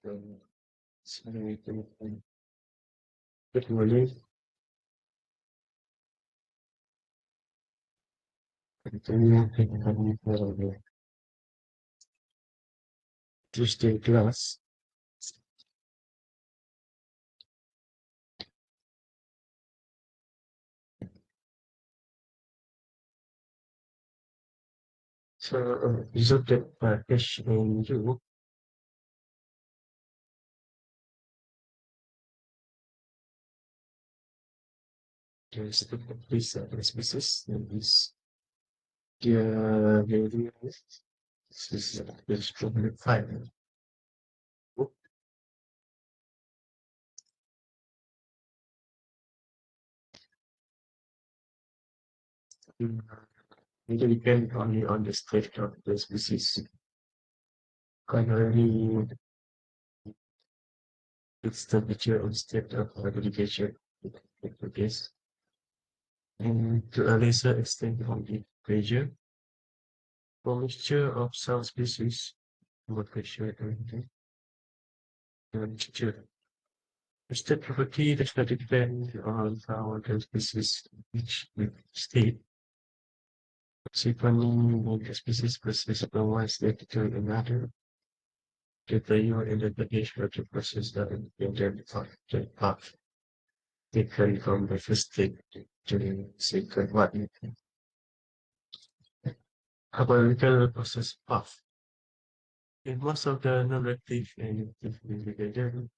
Um, so we can Good morning. Continue taking for the Tuesday class. So, result package in you. There's the this species and this value. This is this problem five. It depend only on the state of the species. Primarily, its temperature and state of aggregation. Yes. And to a lesser extent on the pressure, for mixture of some species, what pressure and mixture. The state property does not depend on how the species reach the state. Consequently, the species possess from one state to another. The value in the package of the process that identify the path taken from the first state to the second one. Biological process path. In most of the non-reactive and active indicator,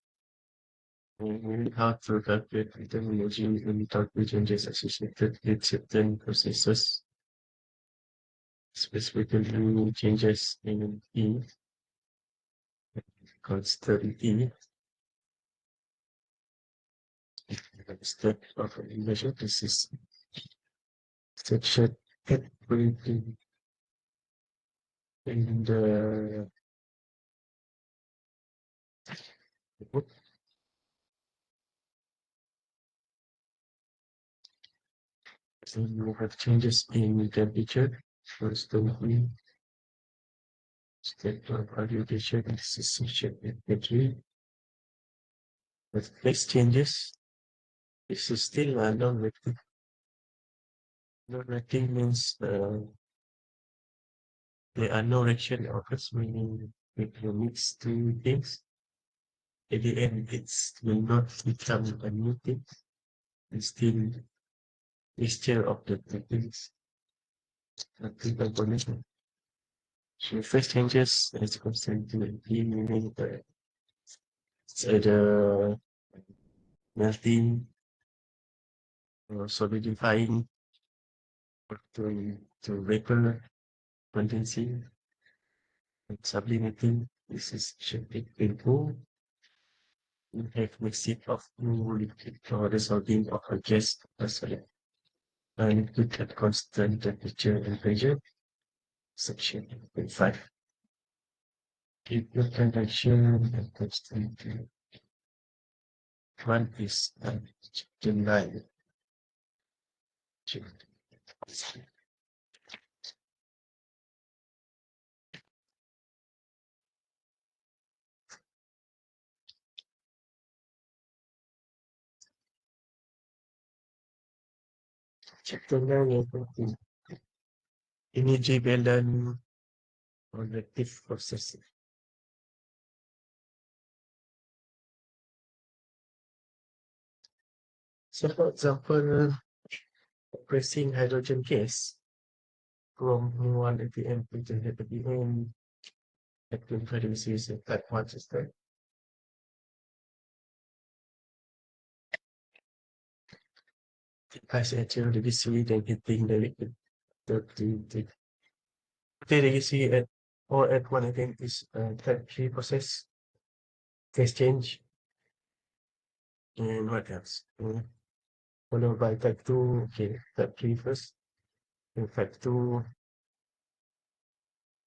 we have to calculate the terminology and calculate changes associated with certain processes, specifically changes in E, constant E, step of measure. This is section in the book. So you have changes in temperature, constantly, step of aggregation. This is section in with next changes. This is still non-reactive. Non-reactive means there are no reaction occurs, meaning if you mix two things, at the end it will not become a new thing. It's still mixture of the two things, nothing combination. So first changes is constantly meaning it's either melting or solidifying or to vapor condensing and sublimating. This is shaping into you have mixing of new liquid or resulting of a gas as well. And liquid at constant temperature and pressure. Section 5. Liquid conduction at constant one is general. Chapter 9 is energy balance or reactive processing. So for example, compressing hydrogen gas from one atm to the atm at 25 degrees Celsius type 1 system. Has actually received and hitting the liquid 30 degrees C at or at one attempt is type 3 process phase change and what else? Followed by type 2, okay, type 3 first. In fact, 2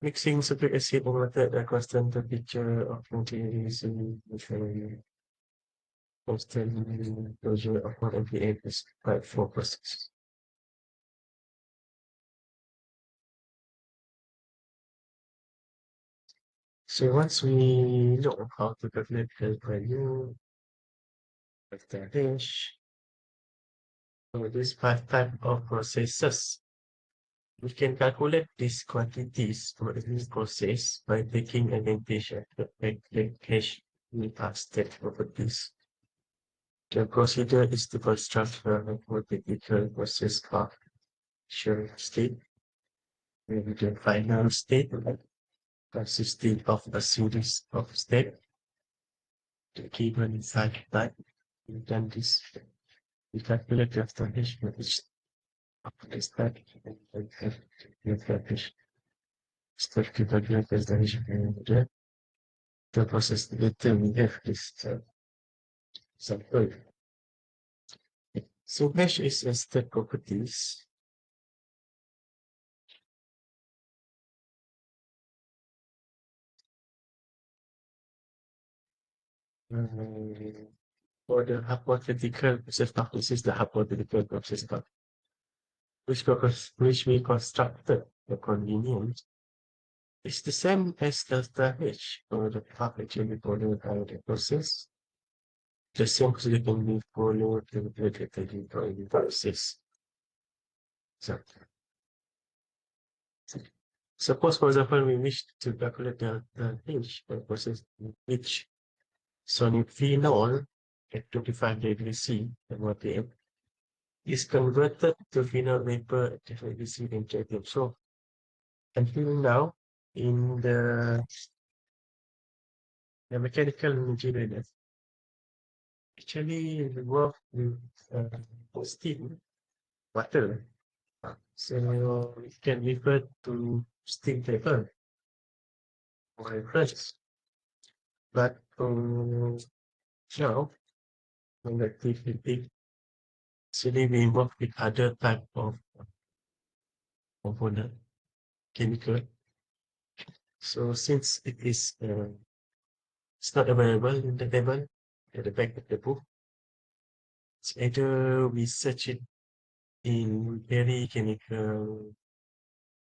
mixing sulfuric acid or water at a constant temperature of 20 degrees C with a constant pressure of 1 MPa is type 4 process. So once we know how to calculate the value of the hash, for these five type of processes, we can calculate these quantities for any process by taking an integral to make the hash with our state properties. The procedure is to construct a hypothetical process of sure state with the final state consisting of a series of steps given inside type. We've done this. We calculate the hash for each of the step and have the hash step to calculate the hash and the process later we have this sample. So hash is a state properties. Uh, for the hypothetical process path, this is the hypothetical process path, which we constructed the convenience. It's the same as delta H for the path actually followed by the process. The same procedure can be followed to the process. So, suppose, for example, we wish to calculate delta H for process in which phenol at 25 degrees C and what is converted to phenol vapor at 25 degrees C in tritium. So until now, in the mechanical engineering, actually we work with steam, water. So it can refer to steam vapor or reference. But now, conductive heating actually we work with other type of component, chemical. So since it's not available in the table at the back of the book, it's either we search it in very chemical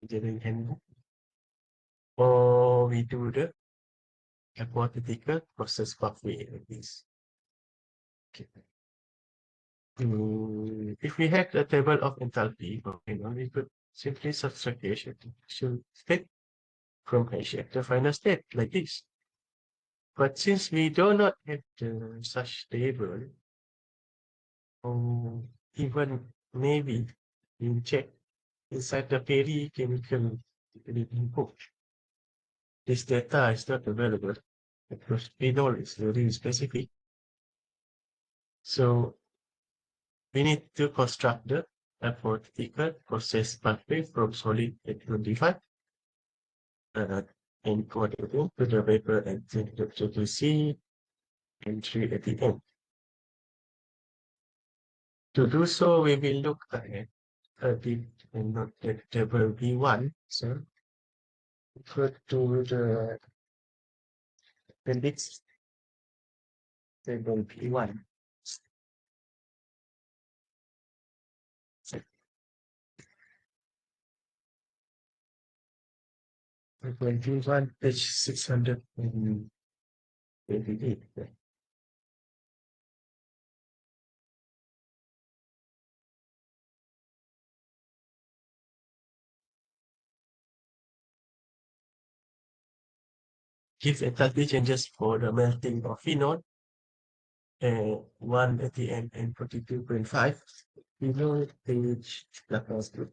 engineering handbook, or we do the hypothetical process pathway like this. Okay. If we had a table of enthalpy, we could simply subtract the initial state from the final state like this. But since we do not have such table, or even maybe you check inside the very chemical book, this data is not available because phenol is very specific. So we need to construct the hypothetical process pathway from solid at 25 and according to the vapor at the C and 3 at the end. To do so, we will look at a bit and not at table B1. So refer to the appendix table B1. Table B1, page 628. Give enthalpy changes for the melting of phenol, 1 at the end and 42.5. Phenol page Laplace group.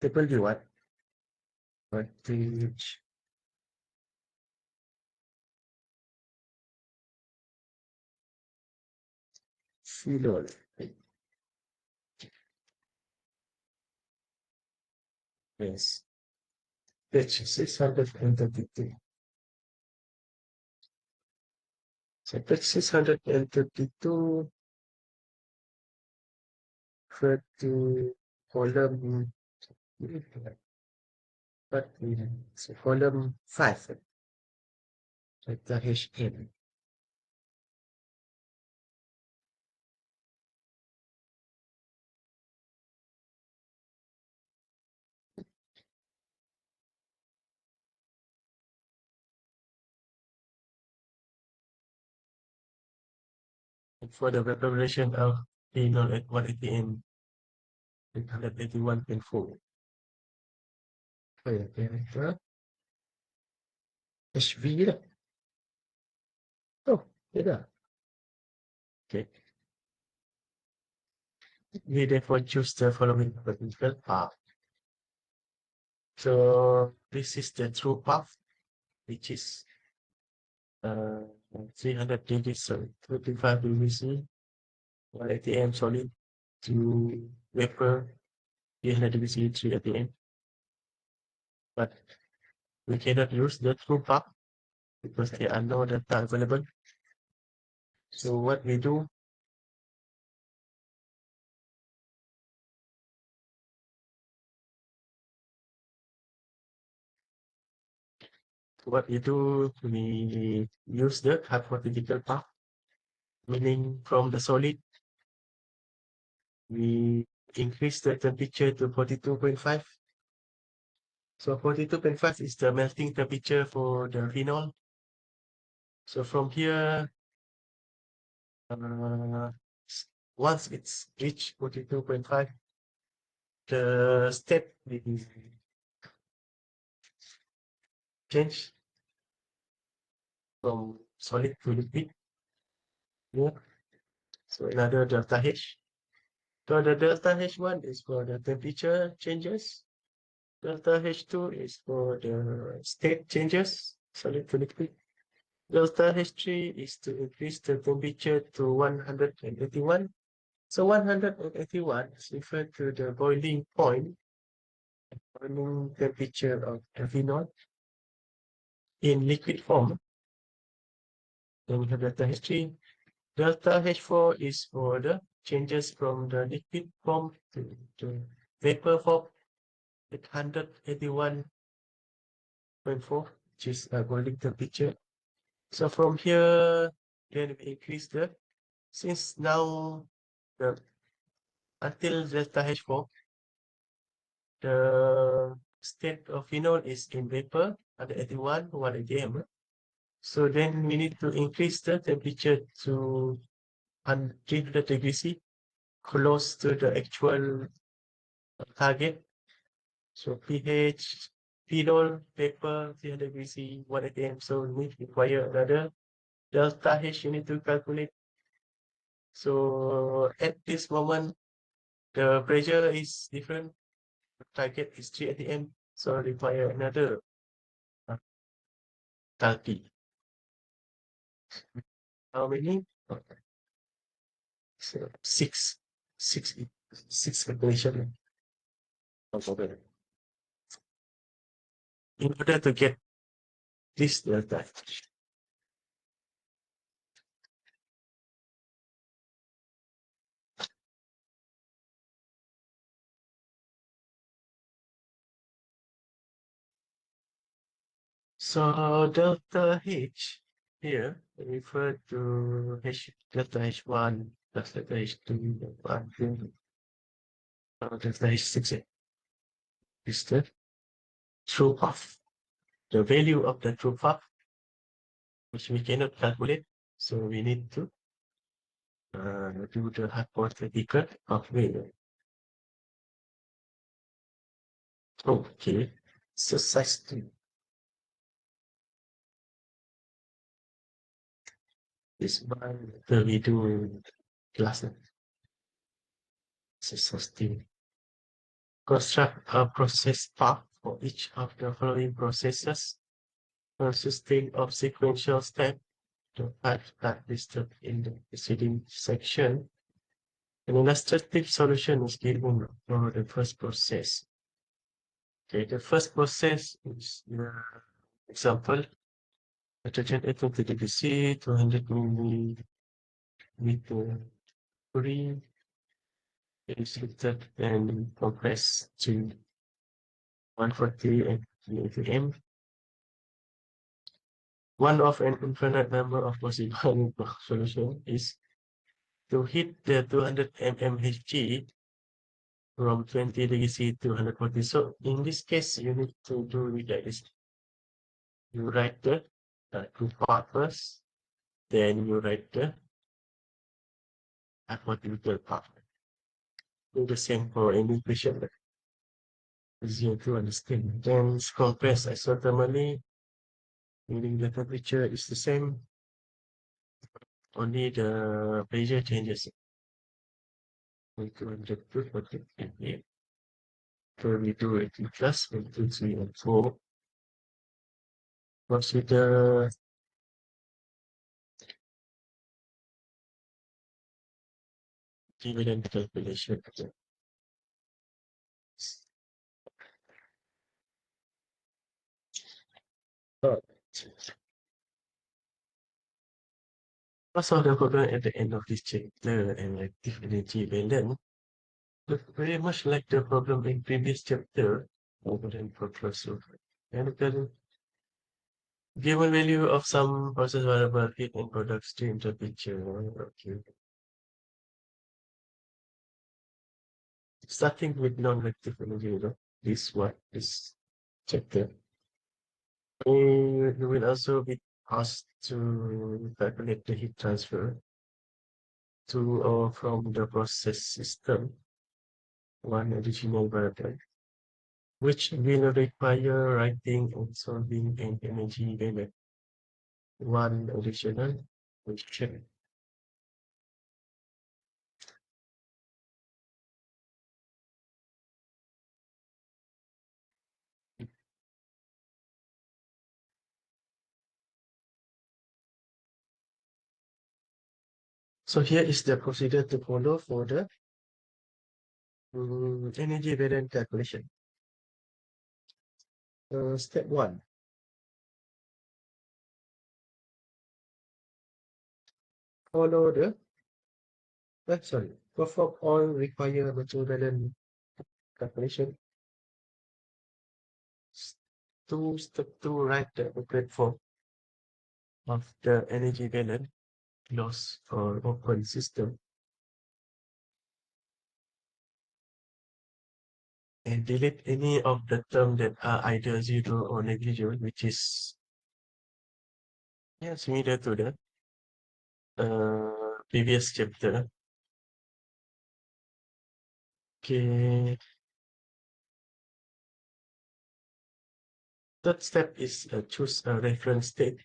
Table B1, page phenol. Yes, page 632. So page 632 refer to column, but so column 5, like the HN. for the preparation of phenol at 1 atm 881.4. Okay, character HV lah. Oh, tidak. Okay. We therefore choose the following vertical path. So this is the true path, which is 300 degrees, so 35 degrees C, 1 atm solid to vapor, 300 degrees C, 3 atm. But we cannot use the true path because there are no data available. So what we do, we use the hypothetical path, meaning from the solid, we increase the temperature to 42.5. So 42.5 is the melting temperature for the phenol. So from here, once it's reached 42.5, the step will change from solid to liquid. Yeah. So another delta H. So the delta H1 is for the temperature changes. Delta H2 is for the state changes, solid to liquid. Delta H3 is to increase the temperature to 181. So 181 is referred to the boiling point, boiling temperature of the phenol in liquid form. Then we have delta H3. Delta H4 is for the changes from the liquid form to the vapor form at 181.4, which is a boiling temperature. So from here, then we increase since now the until delta H4, the state of phenol is in vapor at 81, 1 atm. So then we need to increase the temperature to 300 degrees C, close to the actual target. So pH, phenol, vapor, 300 degrees C, 1 atm. So we require another delta H you need to calculate. So at this moment, the pressure is different. The target is 3 atm. So require another talpi. How many? So six calculation. In order to get this delta. So delta H here refer to delta H1 plus delta H2 delta H6 is the true path. The value of the true path, which we cannot calculate, so we need to do the hypothetical pathway. Okay, exercise 2. This one we do class. Exercise 2. Construct a process path for each of the following processes consisting of sequential steps. The path that listed in the preceding section. An illustrative solution is given for the first process. Okay, the first process is example, detergent at 20 degrees C, 200 milliliter mercury is heated and compressed to 140 atm. One of an infinite number of possible solutions is to heat the 200 mmHg from 20 degrees C to 140. So in this case, you need to do it like this. You write the two part first, then you write the at what we will path. Do the same for any equation that easier to understand. Then compressed isothermally, meaning the temperature is the same, only the pressure changes. We do the proof of it. So we do it in class 1, 2, 3, and 4. Consider dividend calculation. So, what's all the problem at the end of this chapter and active energy balance? Look very much like the problem in previous chapter, over and proposal. And then given value of some process variable heat and product stream to picture. Okay. Starting with non-reactive energy, this one, this chapter. You will also be asked to calculate the heat transfer to or from the process system, one additional variable, which will require writing and solving an energy balance. One additional question. So here is the procedure to follow for the energy balance calculation. Step 1. Follow the, sorry, perform all required material balance calculation. Step 2, write the appropriate form of the energy balance, closed or open system, and delete any of the terms that are either zero or negligible, which is similar to the previous chapter. Okay. Third step is choose a reference state.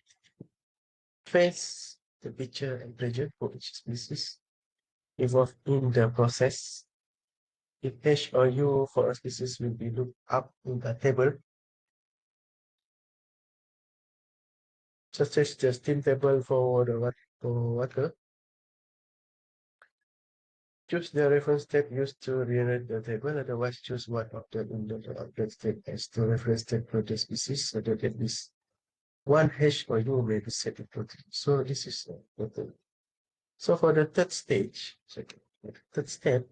Trace the picture and pressure for each species involved in the process. If H or U for a species will be looked up in the table, such as the steam table for the water. Choose the reference step used to generate the table, otherwise choose one of the outlet step as the reference step for the species so that at least one H or U may be set equal to. So this is the so for the third stage, third step,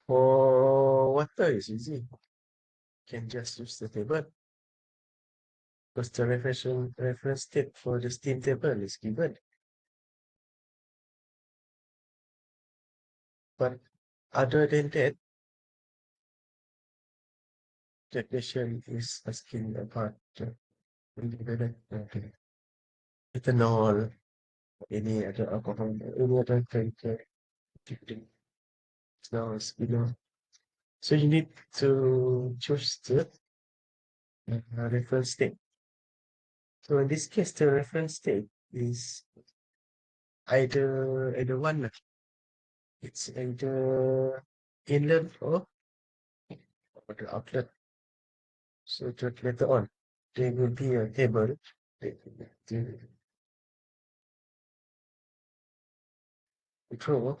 for water is easy. You can just use the table because the reference step for the steam table is given. But other than that, the question is asking about the ethanol, any other alcohol, any other chemical activity. Now it's below. So you need to choose the reference state. So in this case, the reference state is either one. It's either inlet or the outlet. So that later on, there will be a table to draw.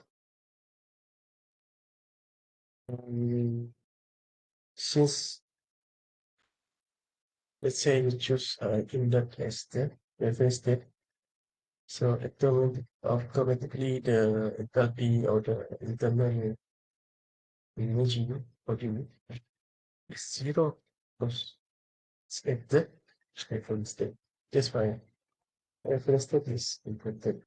Since let's say you choose inlet as the reference state, so automatically the enthalpy or the internal energy body is zero because it's at the reference state. That's why reference state is important.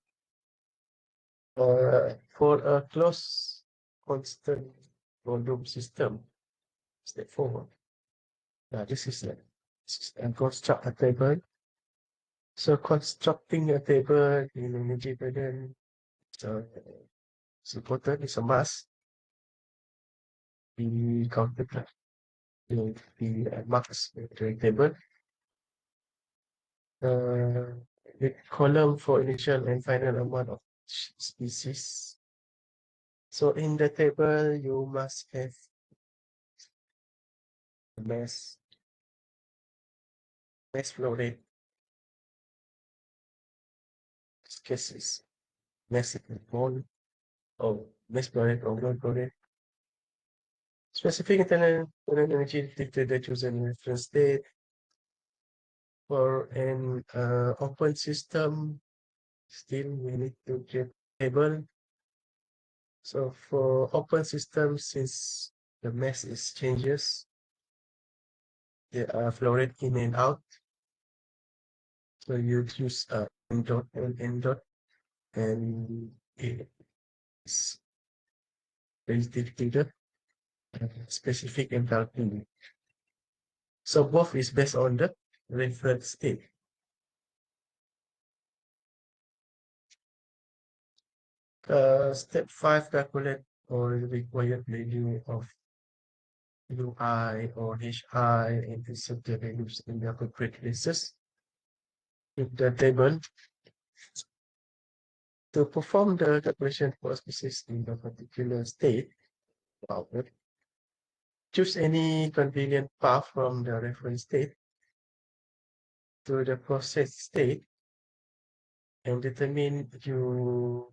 For a closed constant volume system, step forward. This is like and construct a table So constructing a table in energy burden so it's important, it's a must. We calculate the marks during table. Uh, the column for initial and final amount of species. So in the table, you must have mass, mass flow rate, cases, mass mole, or mass flow rate or mole flow rate. Specific internal energy detected the chosen reference state for an open system. Still, we need to get table. So for open system, since the mass is changes, they are flow rate in and out. So you use m dot and n dot, and it's relative to the specific enthalpy. So both is based on the reference state. Step 5, calculate or the required value of UI or HI and insert the values in the appropriate places. With the table, to perform the calculation for a species in the particular state, output, choose any convenient path from the reference state to the process state and determine you,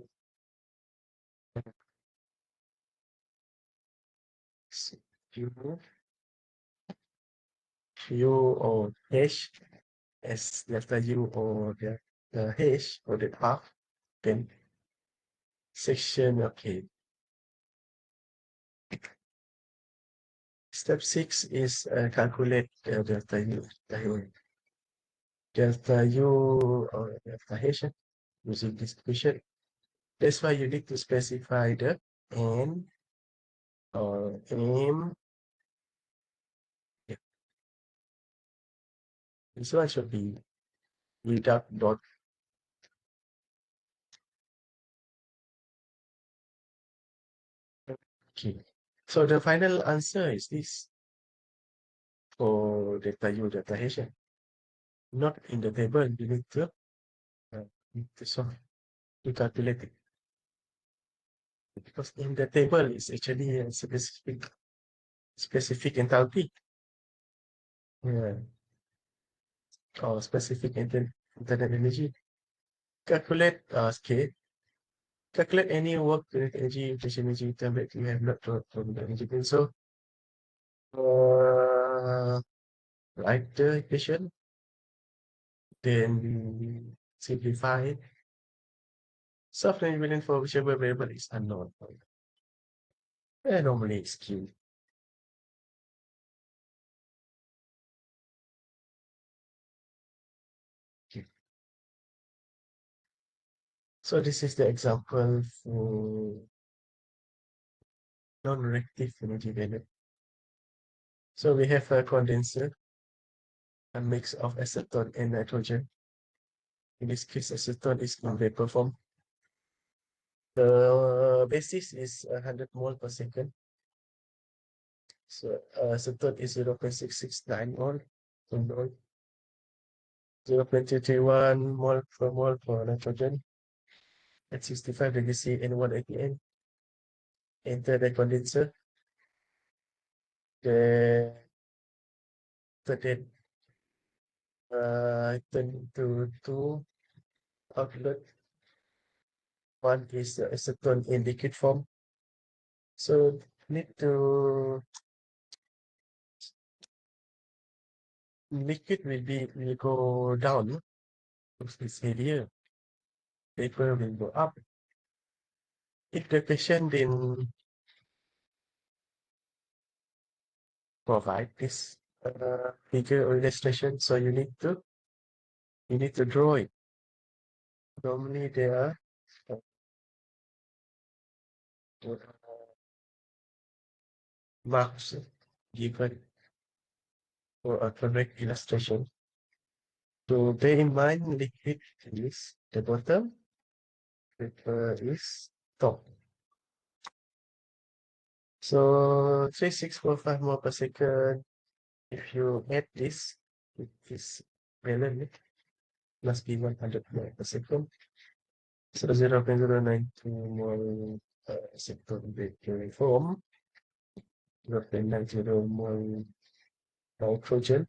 u or h as delta u or the h or the path, then section, okay. Step 6 is calculate delta u, delta u or delta h using this equation. That's why you need to specify the n or m. Yeah, this one should be without dot. Okay. So the final answer is this for delta u, delta h. Not in the table, you need to solve to calculate it. Because in the table it's actually a specific enthalpy. Yeah. Or specific internal energy. Calculate okay. Calculate any work with energy, efficient energy term that you have not drawn from the energy bin. So write the equation, then simplify it. Soft equivalent for whichever variable is unknown. And normally it's Q. Q. So this is the example for non-reactive energy value. So we have a condenser, a mix of acetone and nitrogen. In this case, acetone is in vapor form. The basis is 100 mole per second. So acetone is 0.669 mole per mole. 0.231 mole per mole for nitrogen at 65 degrees C and 180 N. Enter the condenser. The then turn to two outlet. One is acetone in liquid form. So need to liquid will go down because it's heavier. Vapor will go up. If the patient then provide this figure or illustration, so you need to draw it. Normally there are marks given for a correct illustration. So bear in mind, liquid is the bottom, vapor is top. So 3645 more per second. If you add this, it is melon, must be 100 more per second. So 0.092 mole second vapor form, 0.90 mole nitrogen.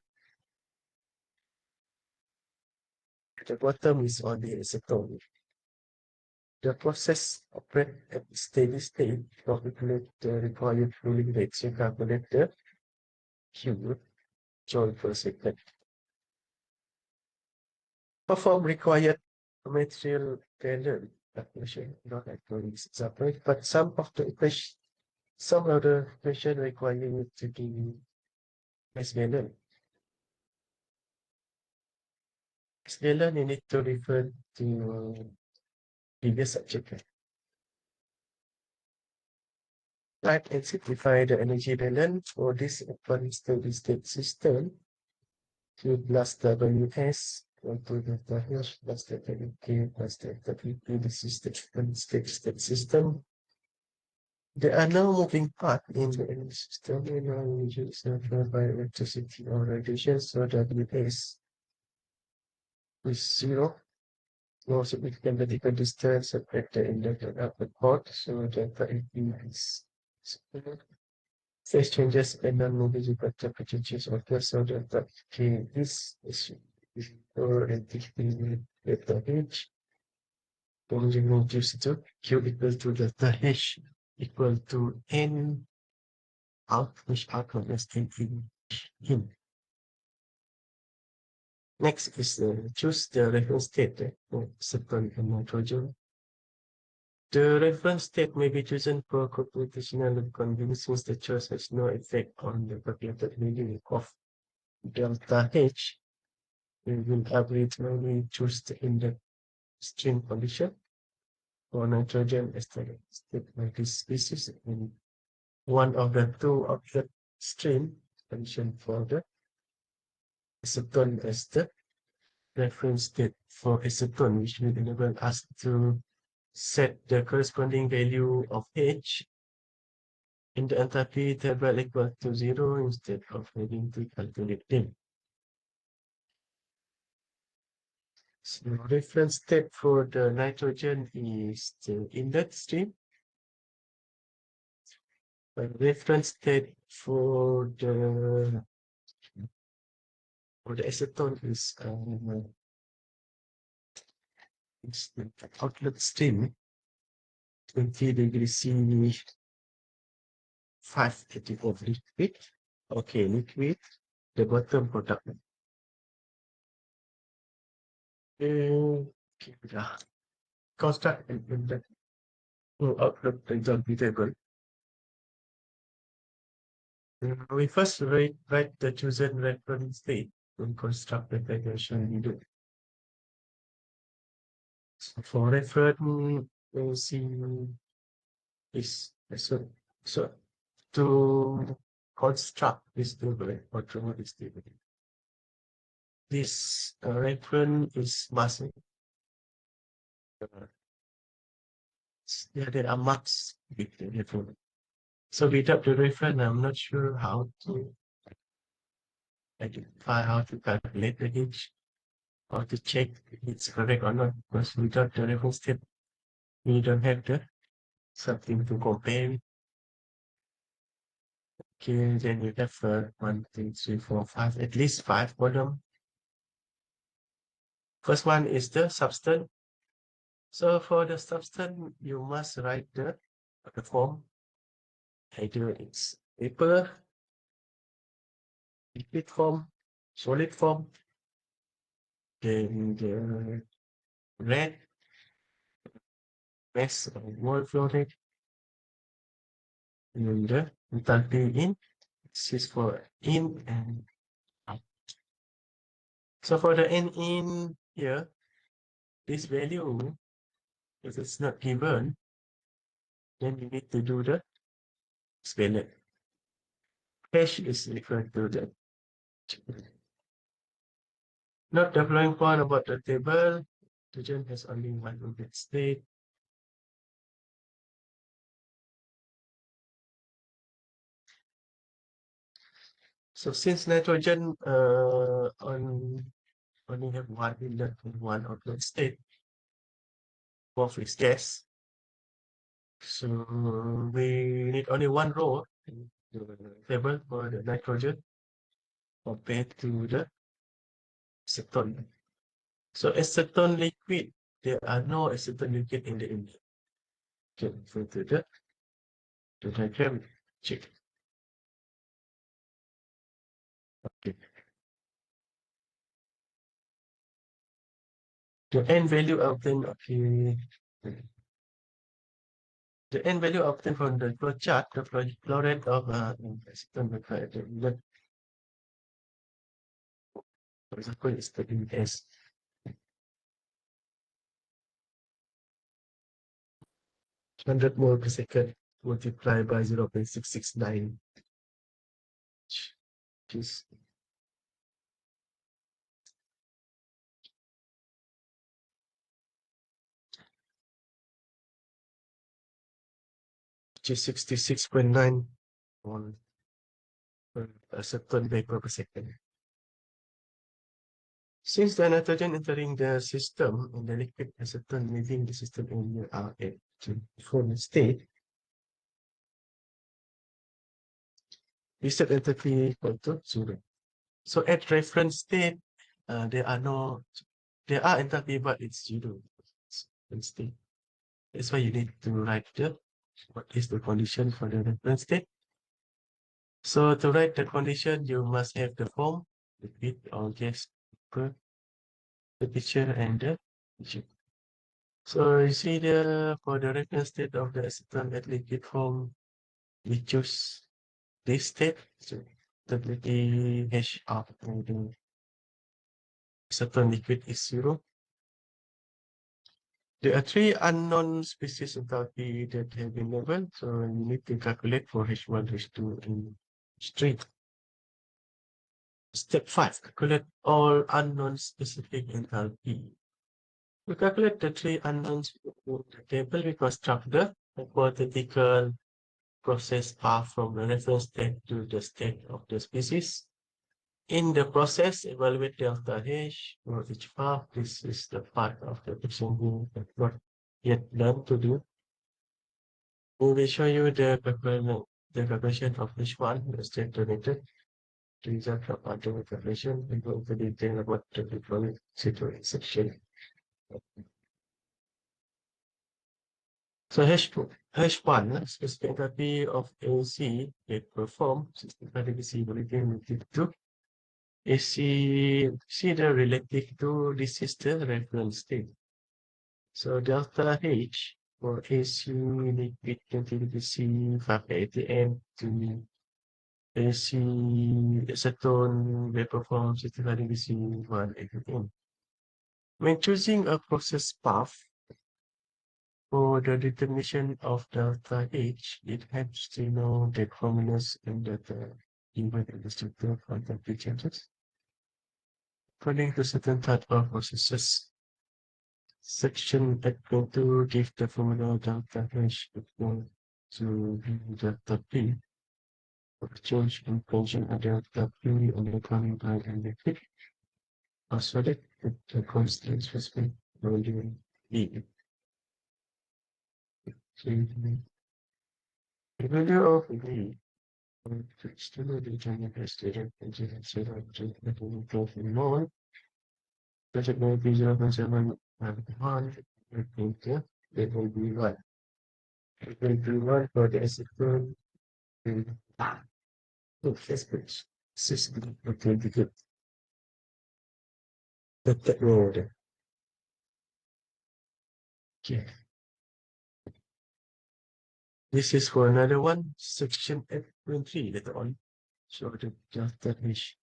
The bottom is on the acetone. The process operates at steady state. To calculate the required cooling rates, you calculate the Q joule per second. Perform required material tailored calculation, not actually separate, but some of the equation require you to do as manual. As manual, you need to refer to previous subject. Type and simplify the energy balance for this open steady state system. Q plus WS equal to delta H plus delta K plus delta PP. This is the open steady state system. There are no moving parts in the energy system. No energy is transferred by electricity or radiation, so WS is zero. No significant vertical distance separated in the output port, so delta AP is zero. Phase changes and non-moving but temperature change occur, so delta K is or entity delta H. Changing reduced to Q equal to delta H equal to N out, which output is N in. Next is choose the reference state for acetone and nitrogen. The reference state may be chosen for computational convenience since the choice has no effect on the calculated value of delta H. We will arbitrarily choose the index stream condition for nitrogen as the state of this species in one of the two of the stream condition for the acetone as the reference state for acetone, which will enable us to set the corresponding value of H in the enthalpy table equal to 0 instead of having to calculate them. So reference state for the nitrogen is the inlet stream. The reference state for the acetone is the outlet stream, 20 degrees C, 580 of liquid. Okay, liquid, the bottom product. Okay, construct and inlet outlet example table. We first write the chosen reference state and construct the calculation needed. So for reference, we'll see is so to construct this table or draw this table. This reference is massive. Yeah, there are marks with the reference. So without the reference, I'm not sure how to identify, how to calculate the H, or to check if it's correct or not. Because without the reference step, we don't have the something to compare with. Okay, then we have 1, 2, 3, 4, 5, at least 5 column. First one is the substance. So for the substance, you must write the form. Either it's paper, liquid form, solid form, then the red, mass or mole flow rate, and the enthalpy in. This is for in and out. So for the n in here, this value, if it's not given, then you need to do the scalar. Hash is equal to the Note the following point about the table. Nitrogen has only one orbital state. So since nitrogen only have one inlet and one outlet state, both is gas. So we need only one row in the table for the nitrogen compared to the acetone. So acetone liquid, there are no acetone liquid in the inlet. Okay, so the diagram check. Okay. The n value obtained, okay. The n value obtained from the flow chart, the flow rate of acetone required. For example, is 13 s 100 mole per second multiplied by 0.669, which is 66.9 mole per acetone vapor per second. Since the nitrogen entering the system and the liquid acetone leaving the system area are at form state, we set enthalpy equal to 0. So at reference state, there are enthalpy, but it's 0. It's state. That's why you need to write what is the condition for the reference state. So to write the condition, you must have the form, liquid or gas, the picture and the picture. So you see for the reference state of the acetone at liquid form, we choose this state. So the hash of the acetone liquid is 0. There are 3 unknown species enthalpy that have been labeled, so you need to calculate for H1, H2, and H3. Step 5, calculate all unknown specific enthalpy. We calculate the 3 unknowns in the table. We construct the hypothetical process path from the reference state to the state of the species. In the process, evaluate delta H for each path. This is the part of the question that not yet done to do. We will show you the calculation of each one, the state donated, the result of other calculation, and go into detail about the deployment situation section. So H1, specific enthalpy of AC that perform systematic divisibility relative to AC, see the relative to this is the reference state. So delta H for AC liquid continuity 580 to AC acetone vapor form systematic divisibility 180. When choosing a process path, for the determination of delta H, it helps to know the formulas and the given in the structure for the changes. According to certain type of processes, section 8.2 give the formula delta H equal to delta P for change in tension of delta P on the coming by and liquid. Also, that the constant specific volume B. So, the value of V still determine the state of engineering zero to the growth in mode. Project may be 0.7 and 1. I think it will be 1. It will be 1 for the acetone and phosphate system. It will be good. That road. Okay. This is for another one, section 8.3 later on. So the delta H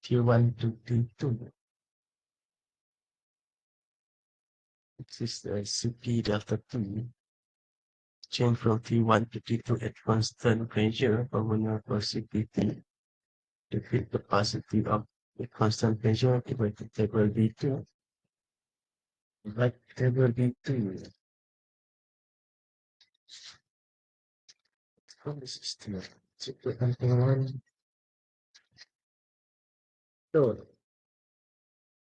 T1 to T2. This is the CP delta T. Change from T1 to T2 at constant pressure, formula for CPT, the field capacity of the constant pressure equal to table B2, like table B2. Oh, this is still super one. So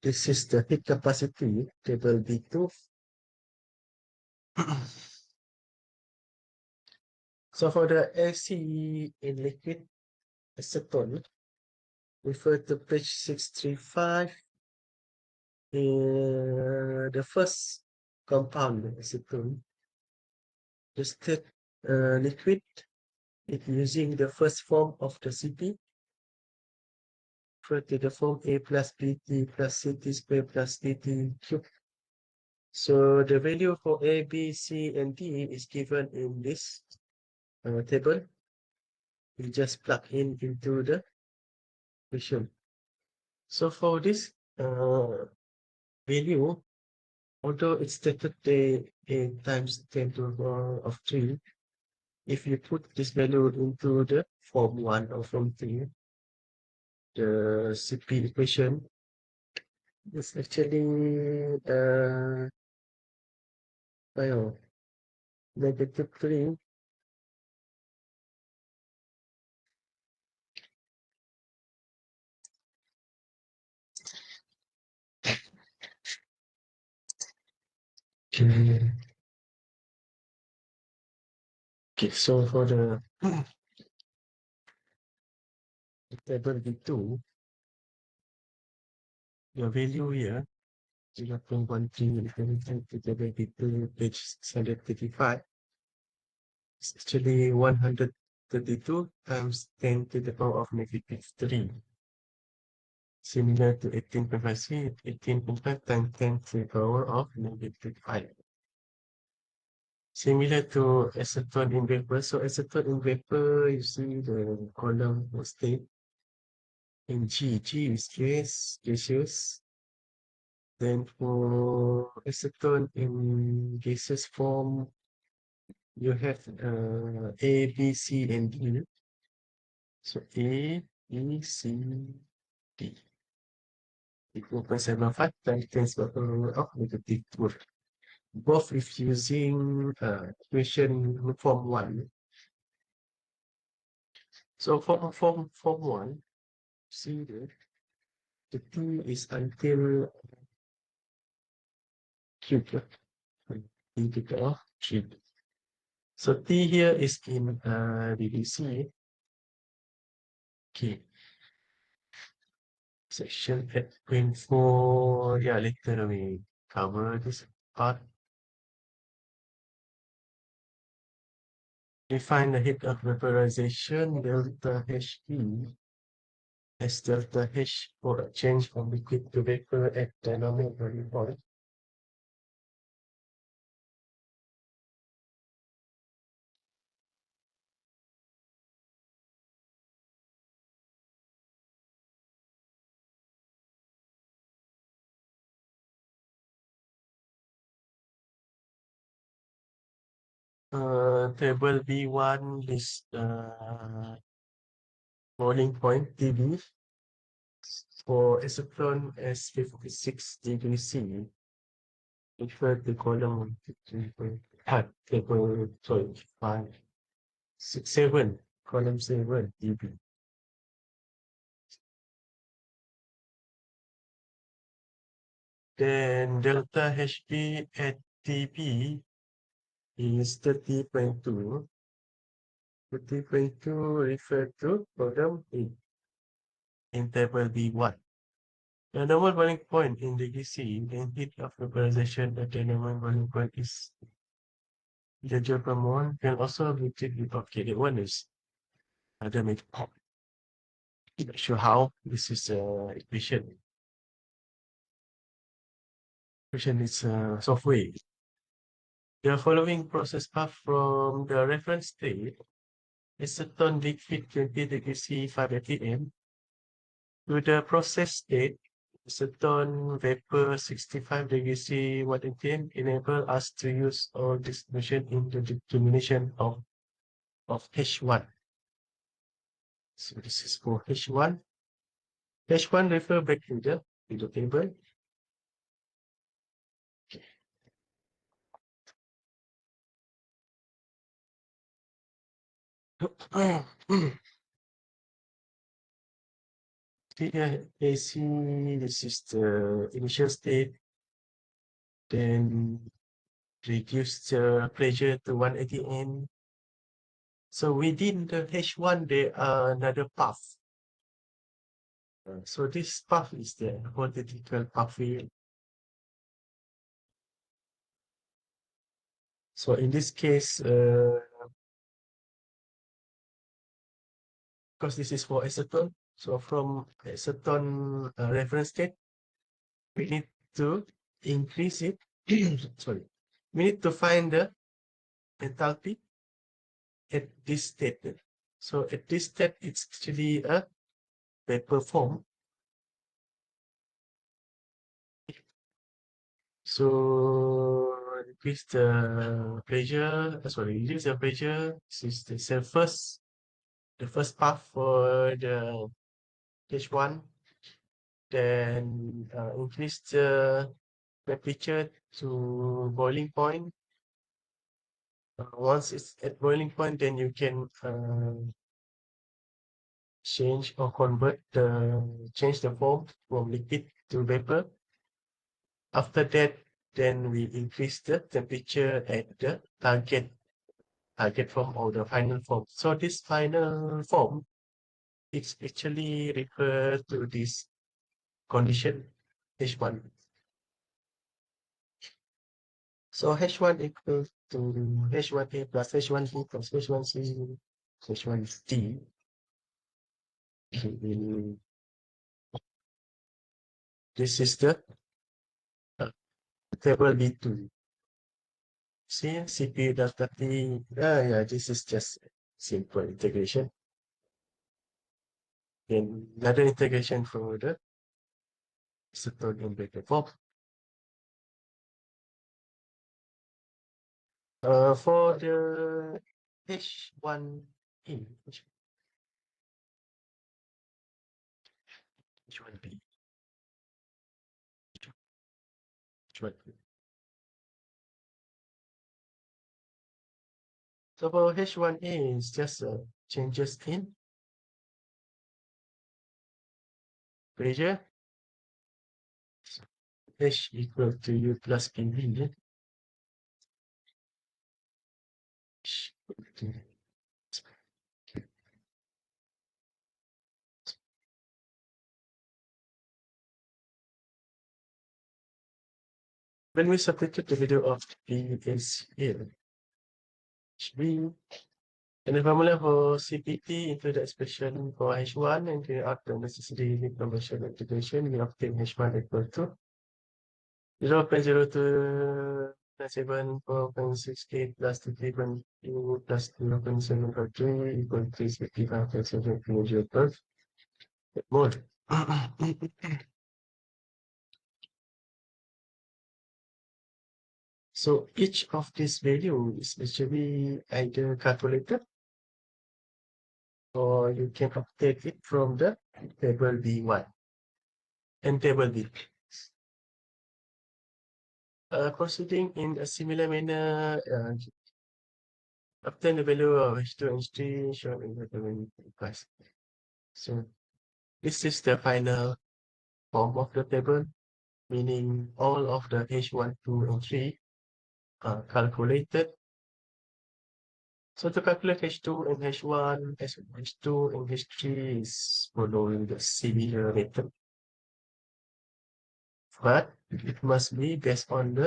this is the heat capacity, table B2. So for the AC in liquid acetone, refer to page 635. The first compound, acetone, the state liquid, it using the first form of the CP, refer to the form A plus BT plus CT squared plus DT cube. So the value for A, B, C, and D is given in this table. We just plug in into the equation. So for this value, although it's stated A times 10 to the power of 3, if you put this value into the form 1 or form 3, the CP equation is actually well, -3. Okay, okay, so for the table B2, the value here 0.13 to table B2, page 635. It's actually 132 times 10 to the power of -3. Similar to 18.5 C, 18.5 times 10 to the power of -5. Similar to acetone in vapor. So acetone in vapor, you see the column of state in G. G is gaseous. Then for acetone in gaseous form, you have A, B, C, and D. So A, B, C, D. Equal 0.75 times 10 to the power of -2. Both is using equation form 1. So form 1, see the T is until cube. T to the power cube. So T here is in DDC. Okay. Section 8.4. Yeah, later we cover this part. Define the heat of vaporization, delta HE, as delta H for a change from liquid to vapor at dynamic boiling point. Table B1 list boiling point TB for acetone as 56 degrees C. Refer to column 7, column 7 TB. Then delta HP at TB is 30.2. 30.2 refer to column 8 in table B1. The normal boiling point in degree C and heat of vaporization at the normal boiling point is the joule per mole can also be treated. Okay, the one is other make pop. Not sure how this is equation. Equation is software. The following process path from the reference state acetone liquid 20 degrees C 5 atm to the process state acetone vapor 65 degrees C 1 atm enable us to use all distribution in the determination of H1. So this is for H1. H1 refer back to the table. Here, AC, this is the initial state, then reduce the pressure to 180 N. So within the H1, there are another path. So this path is the hypothetical pathway. So in this case, because this is for acetone, so from acetone reference state, we need to increase it. Sorry, we need to find the enthalpy at this state. So at this state, it's actually a vapor form. So increase the pressure, reduce the pressure. This is the first path for the H1. Then increase the temperature to boiling point. Once it's at boiling point, then you can change or change the form from liquid to vapor. After that, then we increase the temperature at the target form or the final form. So this final form is actually refer to this condition H1. So H1 equals to H1A plus H1B plus H1C H1D. This is the uh, table B2. See, CPU delta T. Yeah, this is just simple integration. Then another integration for the acetone in vapor form. For the H1A, H1B, H1B. So for H1A, it's just changes in pressure. H equal to U plus PV. H equal to when we substitute the value of P is here, HB, and the formula for CPT into the expression for H1 and the after necessary conversion integration, we obtain H1 equal to 0.0297 plus 3.2 plus 0.753 equal to 65.7 kilojoule per mole. So each of these value is actually either calculated or you can update it from the table B1 and table B. Proceeding in a similar manner, obtain the value of H2 and H3 shown in the following class. So this is the final form of the table, meaning all of the H1, 2, and 3 are calculated. So to calculate H2 and H1, H2 and H3 is following the similar method. But it must be based on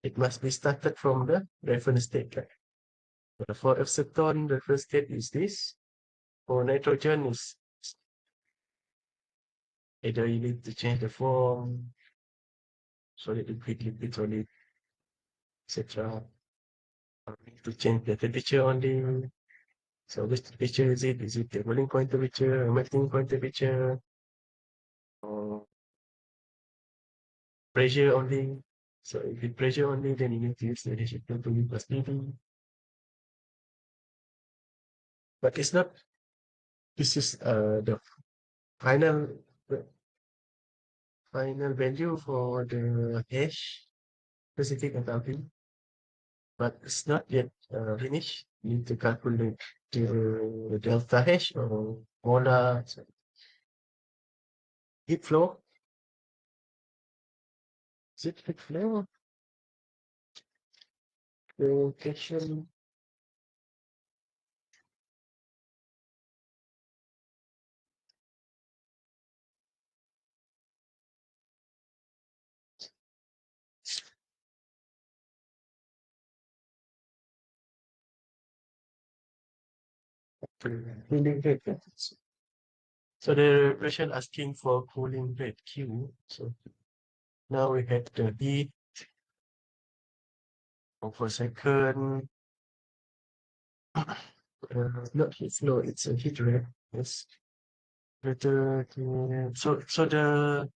it must be started from the reference state. For acetone, the reference state is this. For nitrogen, is either you need to change the form, solid, liquid, solid, etc. Or need to change the temperature only. So which temperature is it? Is it the boiling point temperature, melting point temperature, or pressure only? So if it's pressure only, then you need to use the ratio to U plus PV. But it's not, this is the Final final value for the hash specific enthalpy, but it's not yet finished. You need to calculate the delta hash or molar heat flow. Is it heat flow? Location. Cooling rate. So the question asking for cooling rate Q. So now we have the heat per second. Not heat flow, it's a heat rate. Yes. So the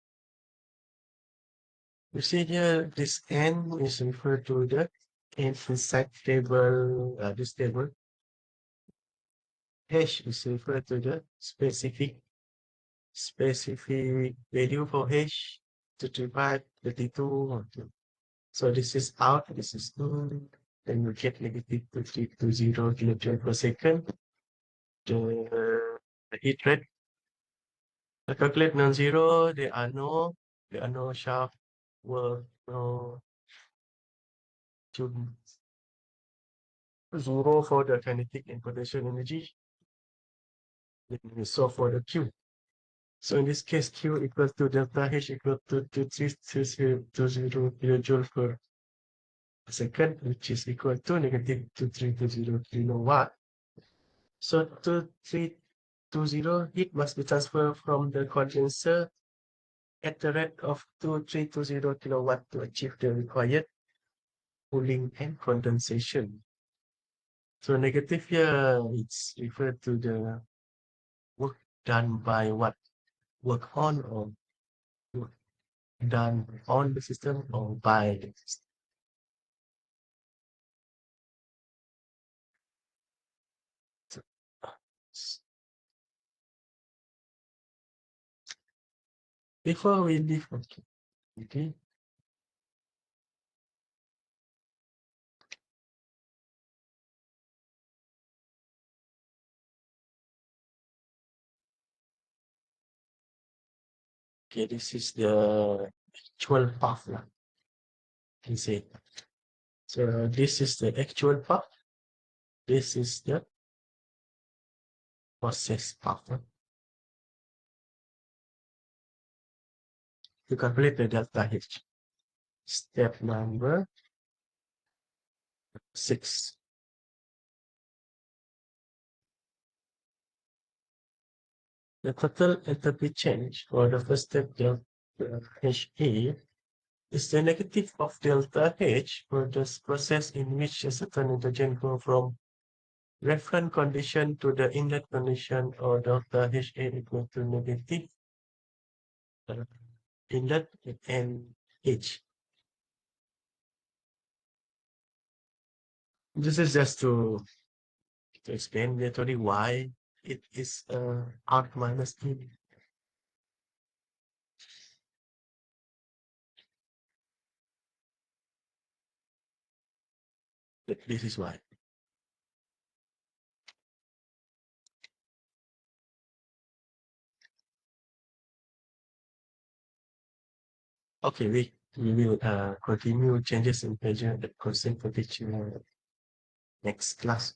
you see here this n is referred to the n inside table. This table hash is referred to the specific value for hash to divide 32. So this is out, this is in, then you get negative 220 kilojoule per second. The heat rate, I calculate non-zero, there are no sharp work, no to zero for the kinetic and potential energy. Then we solve for the Q. So in this case, Q equals to delta H equal to 2320 kilojoule per second, which is equal to negative 2320 kilowatt. So 2320 heat must be transferred from the condenser at the rate of 2320 kilowatt to achieve the required cooling and condensation. So negative here, it's referred to the work done by what? Work on or work done on the system or by the system. So, before we leave, okay, okay, this is the actual path, you say. So this is the actual path. This is the process path. To calculate the delta H. Step number 6. The total enthalpy change for the first step delta HA is the negative of delta H for this process in which a certain nitrogen go from reference condition to the inlet condition, or delta HA equal to negative uh, inlet and H. This is just to explain literally why it is out minus E. This is why. Okay, we will continue changes in pressure at constant temperature next class.